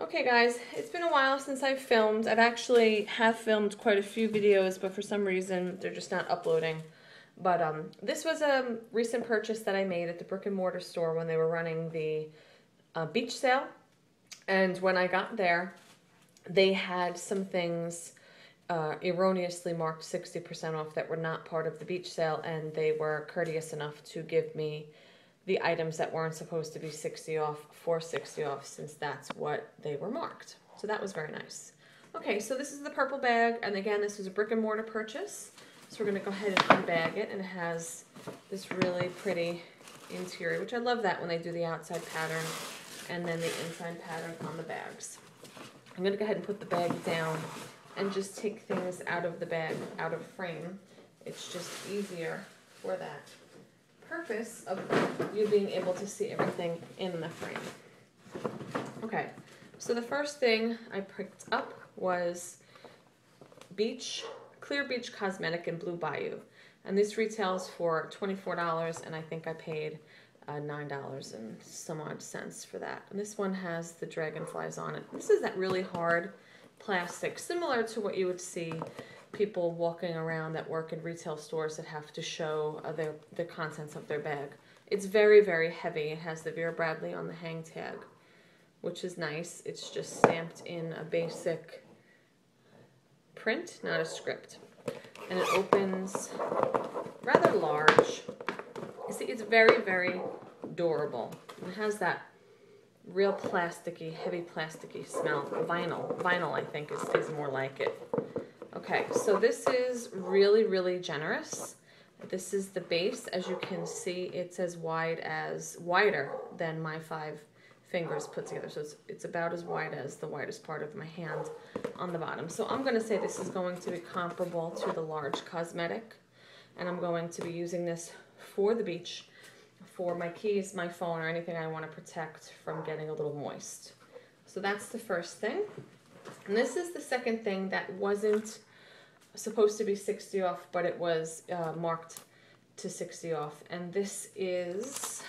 Okay guys, it's been a while since I've filmed. I've actually filmed quite a few videos, but for some reason they're just not uploading. But this was a recent purchase that I made at the brick and mortar store when they were running the beach sale. And when I got there, they had some things erroneously marked 60% off that were not part of the beach sale, and they were courteous enough to give me the items that weren't supposed to be 60 off for 60 off, since that's what they were marked. So that was very nice. Okay, so this is the purple bag, and again, this was a brick and mortar purchase. So we're gonna go ahead and unbag it, and it has this really pretty interior, which I love that when they do the outside pattern and then the inside pattern on the bags. I'm gonna go ahead and put the bag down and just take things out of the bag, out of frame. It's just easier for that purpose of you being able to see everything in the frame. Okay, so the first thing I picked up was Clear Beach Cosmetic in Blue Bayou. And this retails for $24, and I think I paid $9 and some odd cents for that. And this one has the dragonflies on it. This is that really hard plastic, similar to what you would see people walking around that work in retail stores that have to show the contents of their bag. It's very, very heavy. It has the Vera Bradley on the hang tag, which is nice. It's just stamped in a basic print, not a script. And it opens rather large. You see, it's very, very durable. It has that real plasticky, heavy plasticky smell. Vinyl, I think, is more like it. Okay, so this is really, really generous. This is the base. As you can see, it's as wider than my 5 fingers put together. So it's about as wide as the widest part of my hand on the bottom. So I'm going to say this is going to be comparable to the large cosmetic. And I'm going to be using this for the beach, for my keys, my phone, or anything I want to protect from getting a little moist. So that's the first thing. And this is the second thing that wasn't supposed to be 60 off, but it was marked to 60 off. And this is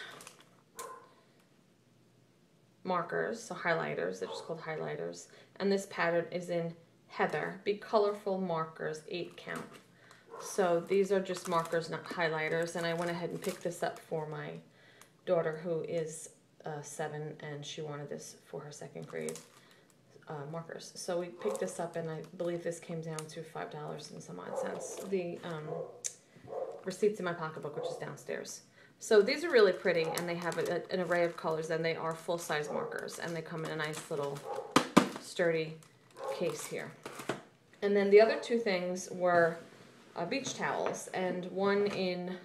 markers, so highlighters. They're just called highlighters. And this pattern is in Heather. Big colorful markers, 8 count. So these are just markers, not highlighters. And I went ahead and picked this up for my daughter, who is 7, and she wanted this for her 2nd grade. Markers. So we picked this up, and I believe this came down to $5 and some odd cents. The receipt's in my pocketbook, which is downstairs. So these are really pretty, and they have an array of colors, and they are full-size markers, and they come in a nice little sturdy case here. And then the other 2 things were beach towels, and one in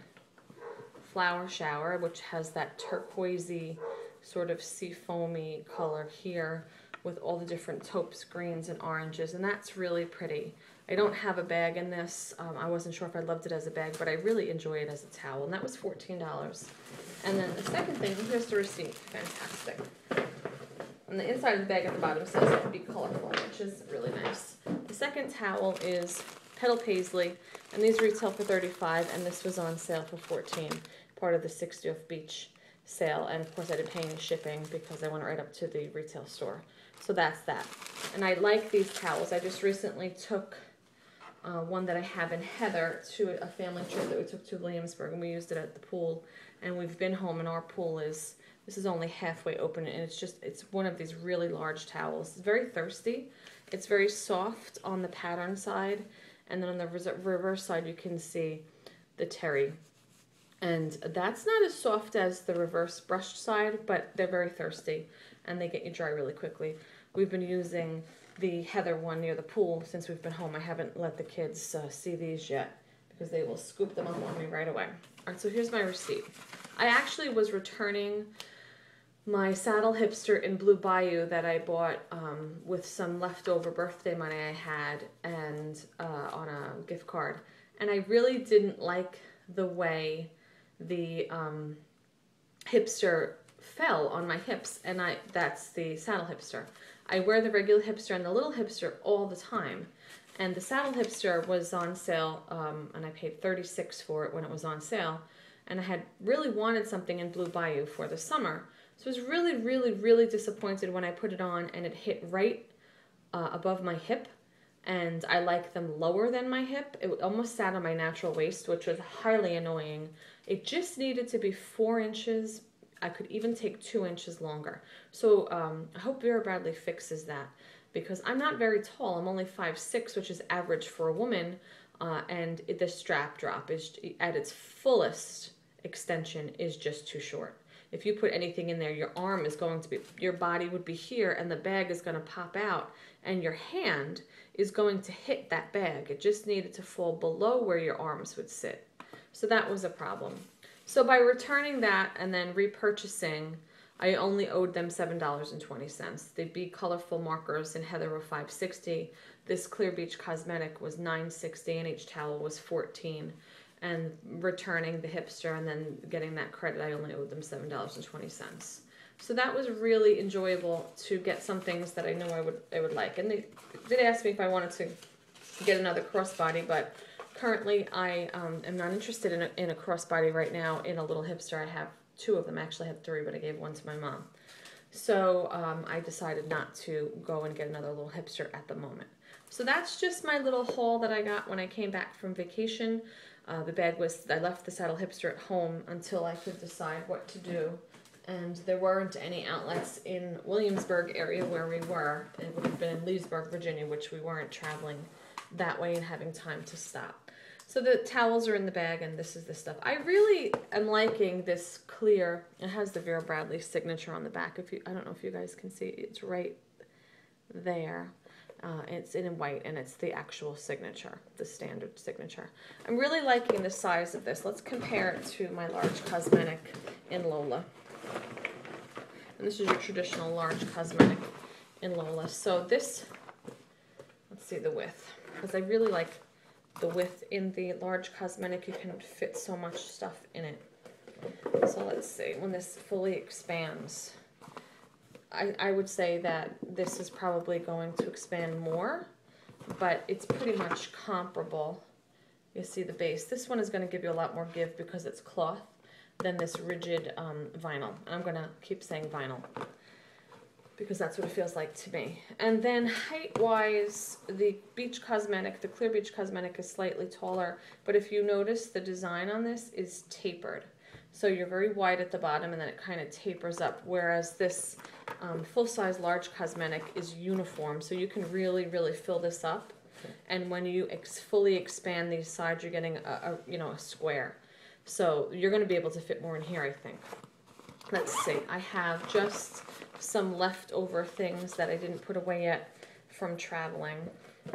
Flower Shower, which has that turquoisey sort of seafoamy color here, with all the different taupes, greens, and oranges, and that's really pretty. I don't have a bag in this. I wasn't sure if I loved it as a bag, but I really enjoy it as a towel, and that was $14. And then the second thing, here's the receipt. Fantastic. And the inside of the bag at the bottom says it can be colorful, which is really nice. The second towel is Petal Paisley, and these retail for $35, and this was on sale for $14, part of the 60 off beach sale. And of course I didn't pay any shipping because I went right up to the retail store. So that's that. And I like these towels. I just recently took one that I have in Heather to a family trip that we took to Williamsburg, and we used it at the pool. And we've been home, and our pool this is only halfway open, and it's one of these really large towels. It's very thirsty. It's very soft on the pattern side, and then on the reverse side you can see the terry. And that's not as soft as the reverse brushed side, but they're very thirsty, and they get you dry really quickly. We've been using the Heather one near the pool since we've been home. I haven't let the kids see these yet, because they will scoop them up on me right away. All right, so here's my receipt. I actually was returning my saddle hipster in Blue Bayou that I bought with some leftover birthday money I had, and on a gift card. And I really didn't like the way the hipster fell on my hips, and that's the saddle hipster. I wear the regular hipster and the little hipster all the time, and the saddle hipster was on sale, and I paid $36 for it when it was on sale, and I had really wanted something in Blue Bayou for the summer, So I was really, really, really disappointed when I put it on and it hit right above my hip. And I like them lower than my hip. It almost sat on my natural waist, which was highly annoying. It just needed to be 4 inches. I could even take 2 inches longer. So I hope Vera Bradley fixes that, because I'm not very tall. I'm only 5'6", which is average for a woman. And the strap drop is at its fullest extension is just too short. If you put anything in there, your arm is going to be, your body would be here and the bag is going to pop out and your hand is going to hit that bag. It just needed to fall below where your arms would sit. So that was a problem. So by returning that and then repurchasing, I only owed them $7.20. The Be Colorful markers in Heather were $5.60. This Clear Beach Cosmetic was $9.60 and each towel was $14. And returning the Hipster and then getting that credit, I only owed them $7.20. So that was really enjoyable to get some things that I knew I would like. And they did ask me if I wanted to get another crossbody, but currently I am not interested in a crossbody right now in a little Hipster. I have 2 of them. Actually, I have 3, but I gave one to my mom. So I decided not to go and get another little Hipster at the moment. So that's just my little haul that I got when I came back from vacation. The bag was, I left the Saddle Hipster at home until I could decide what to do. And there weren't any outlets in Williamsburg area where we were. It would have been in Leesburg, Virginia, which we weren't traveling that way and having time to stop. So the towels are in the bag and this is the stuff. I really am liking this clear. It has the Vera Bradley signature on the back. I don't know if you guys can see, it's right there. It's in white and it's the actual signature, the standard signature. I'm really liking the size of this. Let's compare it to my large cosmetic in Lola. And this is your traditional large cosmetic in Lola. So this, let's see the width, because I really like the width in the large cosmetic. You can fit so much stuff in it. So let's see, when this fully expands, I would say that this is probably going to expand more, but it's pretty much comparable. You see the base. This one is going to give you a lot more give because it's cloth than this rigid vinyl. I'm going to keep saying vinyl because that's what it feels like to me. And then height-wise, the Beach Cosmetic, the Clear Beach Cosmetic is slightly taller, but if you notice, the design on this is tapered. So you're very wide at the bottom and then it kind of tapers up, whereas this full-size large cosmetic is uniform, so you can really, really fill this up. And when you fully expand these sides, you're getting a square. So you're going to be able to fit more in here, I think. Let's see. I have just some leftover things that I didn't put away yet from traveling.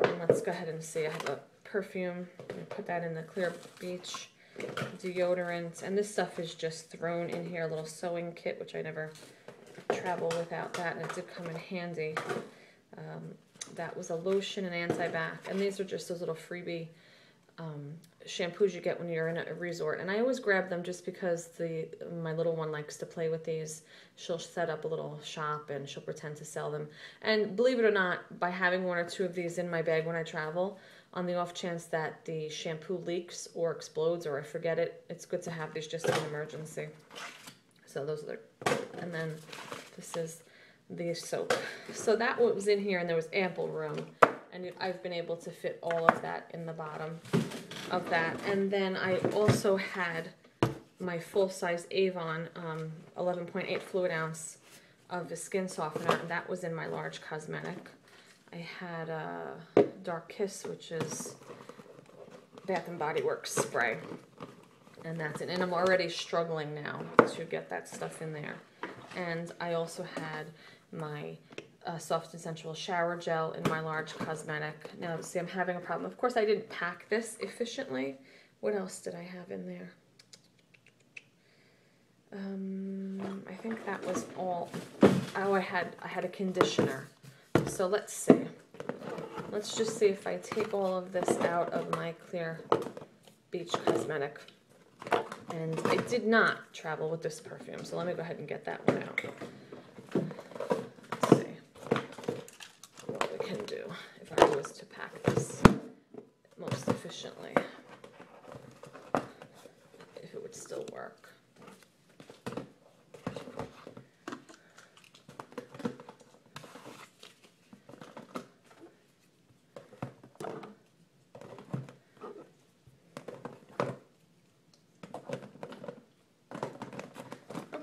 And let's go ahead and see. I have a perfume. I'm going to put that in the Clear Beach. Deodorant. And this stuff is just thrown in here. A little sewing kit, which I never travel without that. And it did come in handy. That was a lotion and anti-bac. And these are just those little freebie shampoos you get when you're in a resort. And I always grab them just because my little one likes to play with these. She'll set up a little shop and she'll pretend to sell them. And believe it or not, by having 1 or 2 of these in my bag when I travel, on the off chance that the shampoo leaks or explodes or I forget it, it's good to have these just in an emergency. So those are and then this is the soap. So that was in here and there was ample room. And I've been able to fit all of that in the bottom of that. And then I also had my full-size Avon 11.8 fluid ounce of the skin softener, and that was in my large cosmetic. I had a Dark Kiss, which is Bath & Body Works spray. And that's it. And I'm already struggling now to get that stuff in there. And I also had my Soft and Sensual shower gel in my large cosmetic. Now, see, I'm having a problem. Of course, I didn't pack this efficiently. What else did I have in there? I think that was all. Oh, I had a conditioner. So let's see. Let's just see if I take all of this out of my Clear Beach Cosmetic. And I did not travel with this perfume, so let me go ahead and get that one out. Let's see what we can do if I was to pack this most efficiently. If it would still work.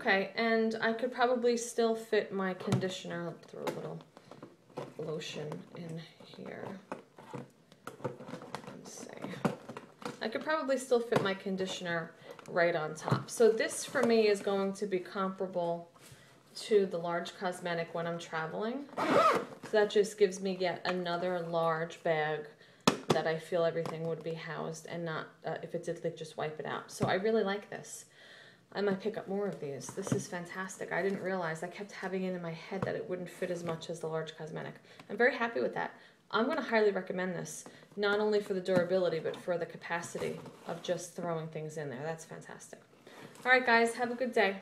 Okay, and I could probably still fit my conditioner. I'll throw a little lotion in here. Let's see. I could probably still fit my conditioner right on top. So this for me is going to be comparable to the large cosmetic when I'm traveling. So that just gives me yet another large bag that I feel everything would be housed, and not, if it did leak, just wipe it out. So I really like this. I might pick up more of these. This is fantastic. I didn't realize, I kept having it in my head that it wouldn't fit as much as the large cosmetic. I'm very happy with that. I'm going to highly recommend this, not only for the durability, but for the capacity of just throwing things in there. That's fantastic. All right, guys, have a good day.